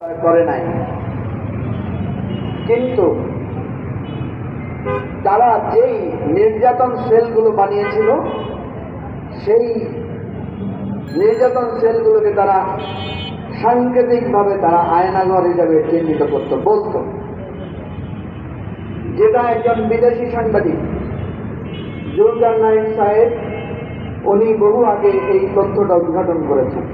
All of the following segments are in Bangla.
করে নাই, কিন্তু তারা যেই নির্যাতন সেলগুলো বানিয়েছিল সেই নির্যাতন সেলগুলোকে তারা সাংকেতিকভাবে তারা আয়নাঘর হিসাবে চিহ্নিত করত, বলত, যেটা একজন বিদেশি সাংবাদিক জুলকারনাইন সাহেব উনি বহু আগে এই তথ্যটা উদ্ঘাটন করেছেন।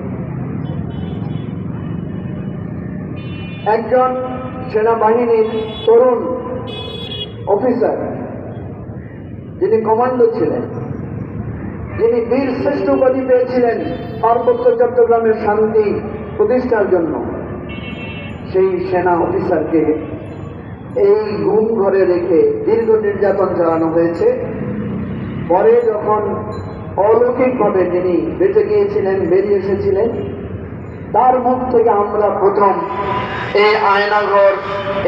একজন সেনাবাহিনীর তরুণ অফিসার, যিনি কমান্ডো ছিলেন, যিনি বীর শ্রেষ্ঠ উপাধি পেয়েছিলেন পার্বত্য চট্টগ্রামের শান্তি প্রতিষ্ঠার জন্য, সেই সেনা অফিসারকে এই গুম ঘরে রেখে দীর্ঘ নির্যাতন চালানো হয়েছে। পরে যখন অলৌকিকভাবে তিনি বেঁচে গিয়েছিলেন, বেরিয়ে এসেছিলেন, তার মুখ থেকে আমরা প্রথম এই আয়নাঘর,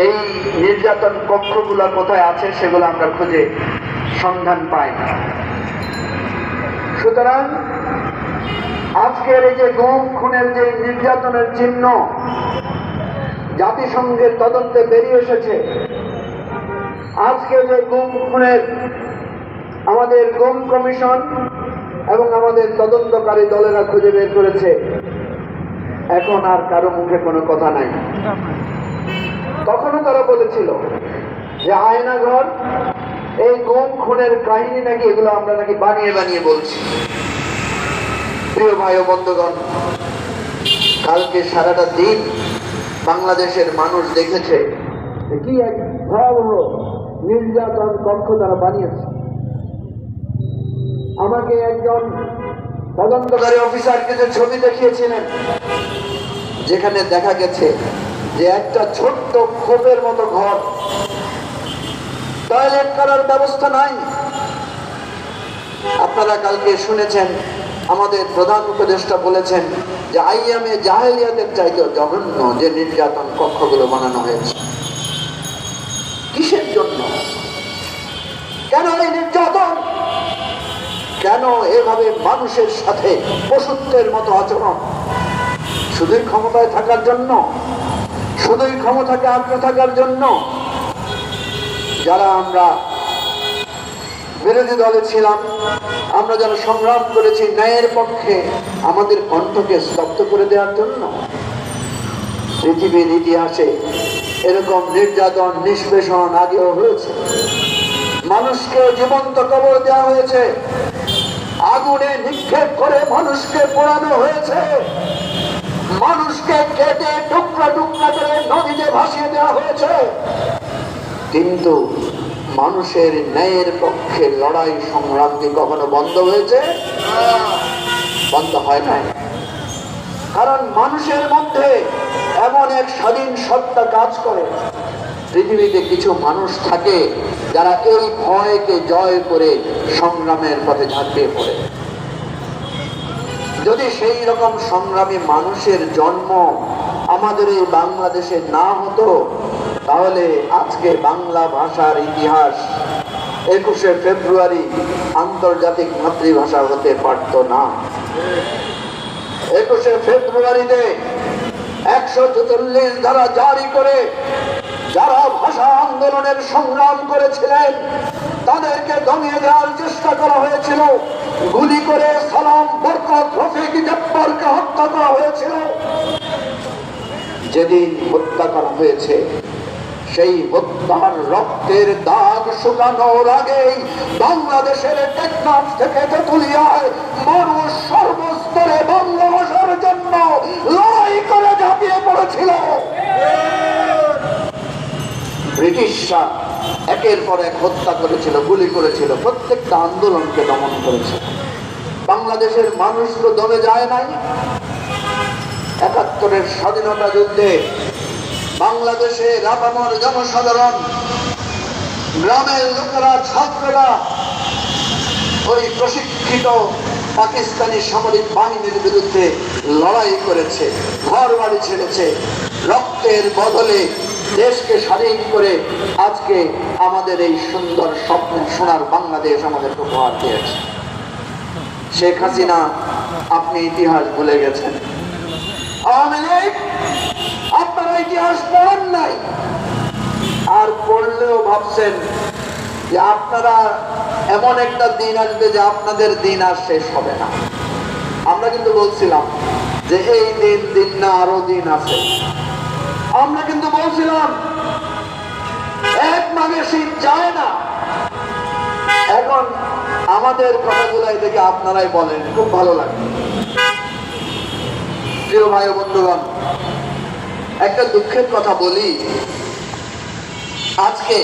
এই নির্যাতন কক্ষগুলো কোথায় আছে সেগুলো আমরা খুঁজে সন্ধান পাই। সুতরাং আজকের এই যে গুম খুনের যে নির্যাতনের চিহ্ন জাতিসংঘের তদন্তে বেরিয়ে এসেছে, আজকে যে গুম খুনের আমাদের গুম কমিশন এবং আমাদের তদন্তকারী দলেরা খুঁজে বের করেছে, এখন আর কারো মুখে কোনো কথা নাই। তখনও তারা বলেছিল যে আয়নাঘর, এই গুম খুনের কাহিনী নাকি এগুলো আমরা নাকি বানিয়ে বানিয়ে বলছি। প্রিয় ভাই ও বন্ধুগণ, কালকে সারাটা দিন বাংলাদেশের মানুষ দেখেছে কি এক ভয়াবহ নির্যাতন কক্ষ তারা বানিয়েছে। আমাকে একজন তদন্তকারী অফিসার কিছু ছবি দেখিয়েছিলেন, যেখানে দেখা গেছে যে একটা ছোট্ট খোপের মতো ঘর, টয়লেট করার ব্যবস্থা নাই। আপনারা কালকে শুনেছেন আমাদের প্রধান উপদেষ্টা বলেছেন যে আইয়ামে জাহেলিয়াতের চাইতেও জঘন্য যে নির্যাতন কক্ষগুলো বানানো হয়েছে। কিসের জন্য? কেন এই নির্যাতন? কেন এভাবে মানুষের সাথে পশুত্বের মতো আচরণ? শুধুই ক্ষমতায় থাকার জন্য, শুধুই ক্ষমতাকে আঁকড়ে থাকার জন্য? যারা আমরা বিরোধী দলে ছিলাম, আমরা যারা সংগ্রাম করেছি ন্যায়ের পক্ষে, আমাদের কণ্ঠকে স্তব্ধ করে দেওয়ার জন্য? পৃথিবীর ইতিহাসে এরকম নির্যাতন, নিষ্পেষণ আগেও হয়েছে। মানুষকে জীবন্ত কবর দেওয়া হয়েছে, আগুনে নিক্ষেপ করে মানুষকে পোড়ানো হয়েছে, মানুষকে কেটে টুকরা টুকরা করে নদীতে ভাসিয়ে দেওয়া হয়েছে। কিন্তু মানুষের ন্যায়ের পক্ষে লড়াই সংগ্রাম কি কখনো বন্ধ হয়েছে? বন্ধ হয় নাই। কারণ মানুষের মধ্যে এমন এক স্বাধীন সত্তা কাজ করে। পৃথিবীতে কিছু মানুষ থাকে যারা এই ভয়কে জয় করে সংগ্রামের পথে ঝাঁপিয়ে পড়ে। যদি সেই রকম সংগ্রামী মানুষের জন্ম আমাদের এই বাংলাদেশে না হতো, তাহলে আজকে বাংলা ভাষার ইতিহাস 21শে ফেব্রুয়ারি আন্তর্জাতিক মাতৃভাষা হতে পারত না। 21শে ফেব্রুয়ারিতে 144 ধারা জারি করে যারা ভাষা আন্দোলনের সংগ্রাম করেছিলেন তাদেরকে দমিয়ে দেওয়ার চেষ্টা করা হয়েছিল। গুলি করে সালাম, বরকত, রফিক, জব্বারকে হত্যা করা হয়েছিল। যেদিন হত্যা করা হয়েছে, সেই হত্যার রক্তের দাগ শুকানোর আগেই বাংলাদেশের টেকনাফ থেকে তেঁতুলিয়ায় মানুষ সর্বস্তরে বাংলা ভাষার জন্য লড়াই করে ঝাঁপিয়ে পড়েছিল। ব্রিটিশরা একের পর এক হত্যা করেছিল, গুলি করেছিল, প্রত্যেকটা আন্দোলনকে দমন করেছিল। বাংলাদেশের মানুষ তো দমে যায় নাই। ৭১-এর স্বাধীনতা যুদ্ধে বাংলাদেশে আপামর জনসাধারণ, গ্রামের লোকেরা, ছাত্ররা ওই প্রশিক্ষিত পাকিস্তানি সামরিক বাহিনীর বিরুদ্ধে লড়াই করেছে, ঘর বাড়ি ছেড়েছে, রক্তের বদলে দেশকে স্বাধীন করে আজকে আমাদের এই সুন্দর স্বপ্নের সোনার বাংলাদেশ আমাদের উপহার দিয়েছে। শেখ হাসিনা, আপনি ইতিহাস ভুলে গেছেন। আওয়ামী লীগ, আপনারা আর পড়লেও ভাবছেন যে আপনারা এমন একটা দিন আসবে যে আপনাদের দিন আর শেষ হবে না। আমরা কিন্তু বলছিলাম যে এই দিন না আরো দিন আছে। আমরা কিন্তু বলছিলাম এক মাঘে শীত যায় না। এখন আমাদের কথাগুলাই দেখে আপনারাই বলেন, খুব ভালো লাগে। প্রিয় ভাই ও বন্ধুগণ, একটা দুঃখের কথা বলি। আজকে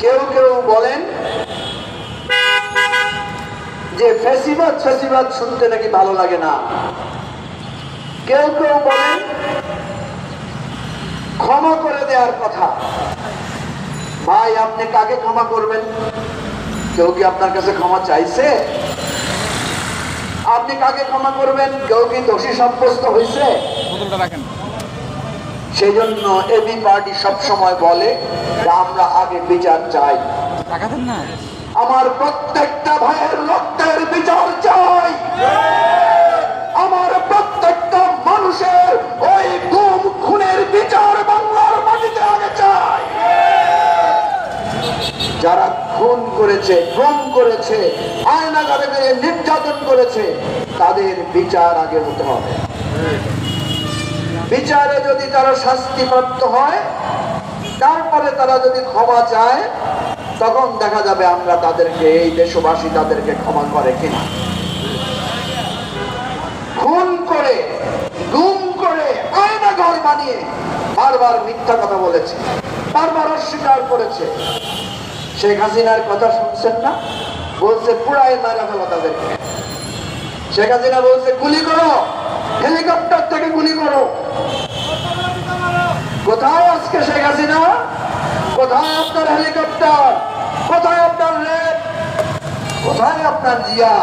কেউ কেউ বলেন যে ফেসিবাদ শুনতে নাকি ভালো লাগে না। কেউ কেউ বলেন ক্ষমা করে দেওয়ার কথা। ভাই, আপনি কাকে ক্ষমা করবেন? কেউ কি আপনার কাছে ক্ষমা চাইছে? আপনি কাকে ক্ষমা করবেন? কেউ কি দোষী সাব্যস্ত হয়েছে? সেই জন্য এবি পার্টি সবসময় বলে যে আমরা আগে বিচার চাই। আমার প্রত্যেকটা ভাইয়ের রক্তের বিচার চাই। আমার প্রত্যেকটা মানুষের ওই গুম খুনের বিচার বাংলার মাটিতে আগে চাই। যারা খুন করেছে, গুম করেছে, আয়নাঘরে নির্যাতন করেছে, তাদের বিচার আগে হতে হবে। বিচারে যদি তারা শাস্তিপ্রাপ্ত হয়, তারপরে তারা যদি ক্ষমা চায়, তখন দেখা যাবে আমরা তাদেরকে, এই দেশবাসী তাদেরকে ক্ষমা করে কিনা। খুন করে, গুম করে, আয়নাঘর বানিয়ে বারবার মিথ্যা কথা বলেছে, বারবার অস্বীকার করেছে। শেখ হাসিনার কথা শুনছেন না? বলছে পুরাই মারা ফেলো তাদেরকে। শেখ হাসিনা বলছে গুলি করো, হেলিকপ্টার থেকে গুলি করো। কোথায় আজকে শেখ হাসিনা? কোথায় আপনার হেলিকপ্টার? কোথায় আপনার রেড? কোথায় আপনার জিয়া?